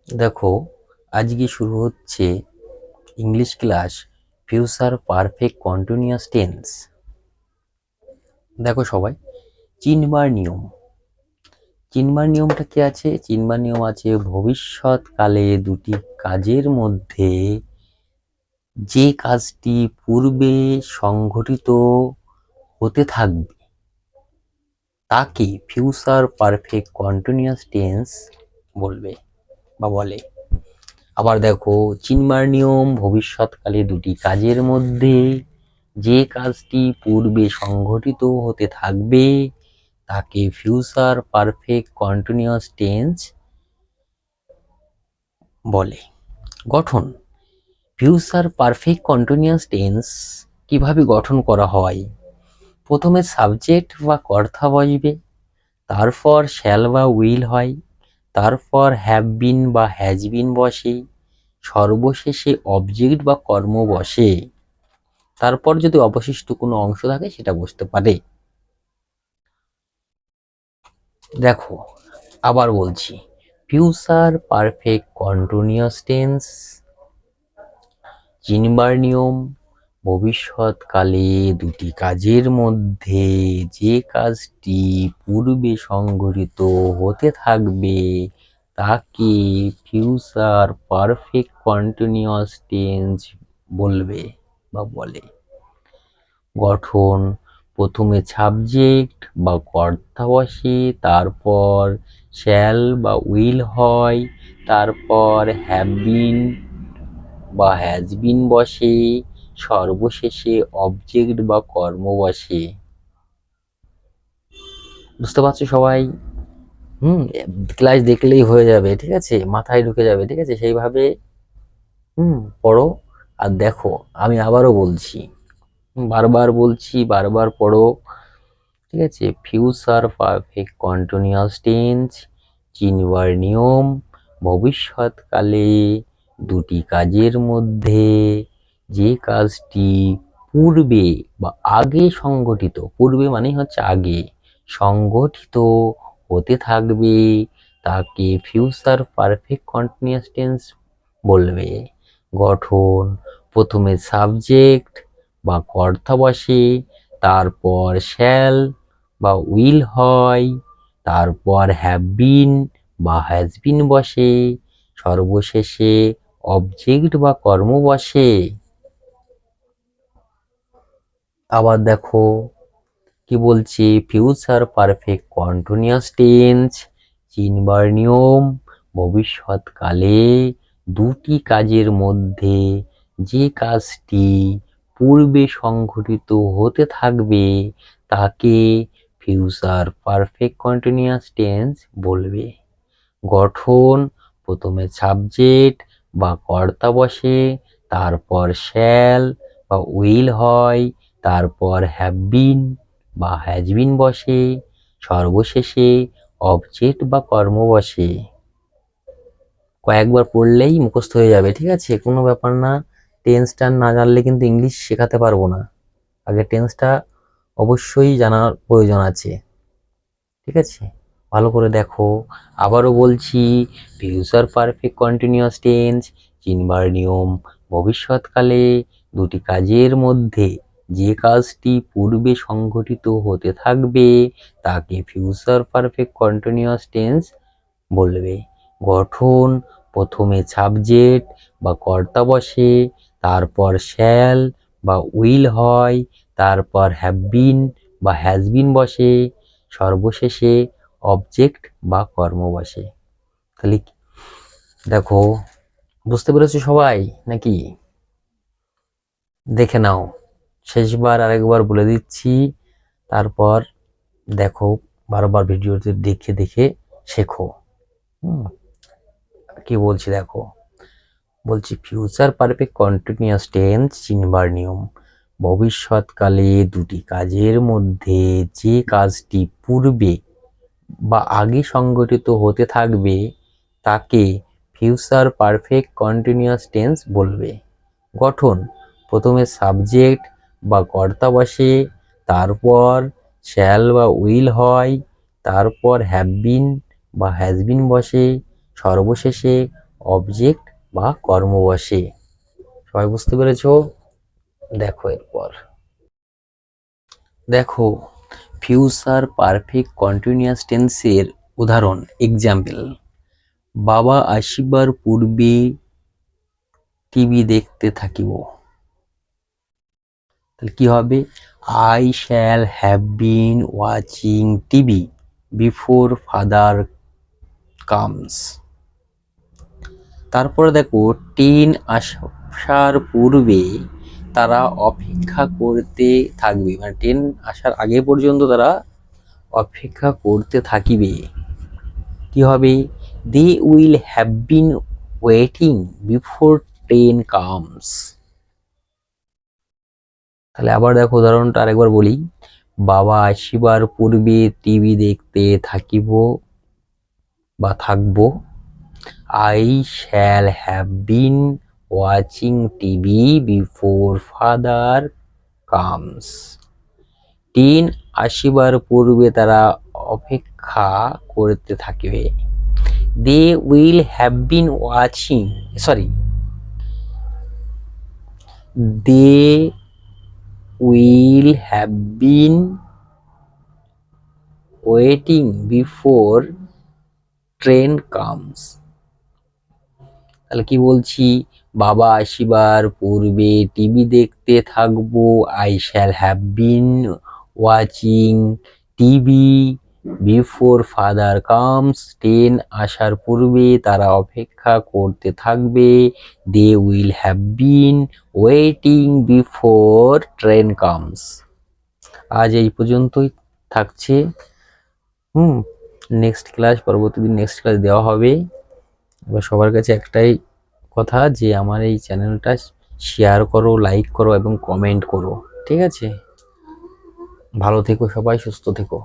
দেখো, আজকে শুরু হচ্ছে English class future perfect continuous tense. দেখো সবাই, চিনবার নিয়ম। চিনবার নিয়মটা কি আছে? চিনবার নিয়ম আছে ভবিষ্যৎকালে দুটি কাজের মধ্যে যে কাজটি পূর্বে সংঘটিত হতে থাকবে তাকে ফিউচার পারফেক্ট কন্টিনিউয়াস টেন্স বলবে বা বলে। আবার দেখো, চিনবার নিয়ম ভবিষ্যৎকালে দুটি কাজের মধ্যে যে কাজটি পূর্বে সংঘটিত হতে থাকবে তাকে ফিউচার পারফেক্ট কন্টিনিউয়াস টেন্স বলে। গঠন। ফিউচার পারফেক্ট কন্টিনিউয়াস টেন্স কিভাবে গঠন করা হয়? প্রথমে সাবজেক্ট বা কর্তা বসবে, তারপর শ্যাল বা উইল হয়, তারপর হ্যাভ বিন বা হ্যাজ বিন বসে, সর্বশেষে অবজেক্ট বা কর্ম বসে। তারপর যদি অবশিষ্ট কোনো অংশ থাকে সেটা বসতে পারে। দেখো, আবার বলছি, ফিউচার পারফেক্ট কন্টিনিউয়াস টেন্স চিনবার নিয়ম ভবিষ্যৎকালে দুটি কাজের মধ্যে যে কাজটি পূর্বে সংঘটিত হতে থাকবে তাকে ফিউচার পারফেক্ট কন্টিনিউয়াস টেন্স বলবে বা বলে। গঠন। প্রথমে সাবজেক্ট বা কর্তা বসে, তারপর শ্যাল বা উইল হয়, তারপর হ্যাভ বিন বা হ্যাজ বিন বসে, সর্বশেষে অবজেক্ট বা কর্ম বসে। বুঝতে পারছো সবাই? ক্লাস দেখলেই হয়ে যাবে, ঠিক আছে, মাথায় ঢুকে যাবে, ঠিক আছে, সেইভাবে পড়ো। আর দেখো, আমি আবারও বলছি, বারবার বলছি, বারবার পড়ো, ঠিক আছে। ফিউচার পারফেক্ট কন্টিনিউয়াস টেন্স চিনবার নিয়ম ভবিষ্যৎকালে দুটি কাজের মধ্যে যে কাজটি পূর্বে বা আগে সংগঠিত, পূর্বে মানে হচ্ছে আগে সংগঠিত হতে থাকবে তাকে ফিউচার পারফেক্ট কন্টিনিউয়াস টেন্স বলবে। গঠন। প্রথমে সাবজেক্ট বা কর্তা বসে, তারপর শ্যাল বা উইল হয়, তারপর হ্যাভ বিন বা হ্যাজ বিন বসে, সর্বশেষে অবজেক্ট বা কর্ম বসে। আবার দেখো কি বলছি, ফিউচার পারফেক্ট কন্টিনিউয়াস টেন্স চিনবার নিয়ম ভবিষ্যৎকালে দুটি কাজের মধ্যে যে কাজটি পূর্বে সংঘটিত হতে থাকবে তাকে ফিউচার পারফেক্ট কন্টিনিউয়াস টেন্স বলবে। গঠন। প্রথমে সাবজেক্ট বা কর্তা বসে, তারপর শ্যাল বা উইল হয়, তারপর হ্যাভ বিন বা হ্যাজ বিন বসে, সর্বশেষে অবজেক্ট বা কর্ম বসে। কয়েকবার পড়লেই মুখস্থ হয়ে যাবে, ঠিক আছে, কোনো ব্যাপার না। টেন্সটা না জানলে কিন্তু ইংলিশ শেখাতে পারবো না। আগে টেন্সটা অবশ্যই জানার প্রয়োজন আছে, ঠিক আছে। ভালো করে দেখো। আবারও বলছি, ফিউচার পারফেক্ট কন্টিনিউয়াস টেন্স চিনবার নিয়ম ভবিষ্যৎকালে দুটি কাজের মধ্যে যে কাজটি পূর্বে সংঘটিত হতে থাকবে তাকে ফিউচার পারফেক্ট কন্টিনিউয়াস টেন্স বলবে। গঠন। প্রথমে সাবজেক্ট বা কর্তা বসে, তারপর শ্যাল বা উইল হয়, তারপর হ্যাভ বিন বা হ্যাজ বিন বসে, সর্বশেষে অবজেক্ট বা কর্ম বসে। তাহলে দেখো, বুঝতে পেরেছো সবাই নাকি? দেখে নাও, শেষবার আরেকবার বলে দিচ্ছি, তারপর দেখো, বারবার ভিডিওতে দেখে দেখে শেখো। হুম কি বলছি দেখো, বলছি ফিউচার পারফেক্ট কন্টিনিউয়াস টেন্স চিনবার নিয়ম ভবিষ্যৎকালে দুটি কাজের মধ্যে যে কাজটি পূর্বে বা আগে সংঘটিত হতে থাকবে তাকে ফিউচার পারফেক্ট কন্টিনিউয়াস টেন্স বলবে। গঠন। প্রথমে সাবজেক্ট বা কর্তা বসে, তারপর শ্যাল বা উইল হয়, তারপর হ্যাভ বিন বা হ্যাজ বিন বসে, সর্বশেষে অবজেক্ট বা কর্ম বসে। সবাই বুঝতে পেরেছো? দেখো এরপর দেখো ফিউচার পারফেক্ট কন্টিনিউয়াস টেন্সের উদাহরণ এক্সাম্পল, বাবা আসিবার পূর্বে টিভি দেখতে থাকিব। তাহলে কি হবে? I shall have been watching TV before father comes. তারপরে দেখো ট্রেন আসার পূর্বে তারা অপেক্ষা করতে থাকবে, মানে ট্রেন আসার আগে পর্যন্ত তারা অপেক্ষা করতে থাকিবে। কি হবে? They will have been waiting before train comes. তাহলে আবার দেখো উদাহরণটা আরেকবার বলি, বাবা আসিবার পূর্বে টিভি দেখতে থাকিব বা থাকবো। I shall have been watching TV before father comes. Train আসিবার পূর্বে তারা অপেক্ষা করতে থাকিবে। They will have been watching, sorry, they will have been waiting before train comes. তাহলে কি বলছি? বাবা আসিবার পূর্বে টিভি দেখতে থাকবো। I shall have been watching TV before father comes. Train আসার পূর্বে তারা অপেক্ষা করতে থাকবে। They will have been waiting before train comes. আজ এই পর্যন্তই থাকছে। নেক্সট ক্লাস, পরবর্তী দিন নেক্সট ক্লাস দেওয়া হবে। এবার সবার কাছে একটাই কথা যে আমার এই চ্যানেলটা শেয়ার করো, লাইক করো এবং কমেন্ট করো, ঠিক আছে? ভালো থেকো সবাই, সুস্থ থেকো।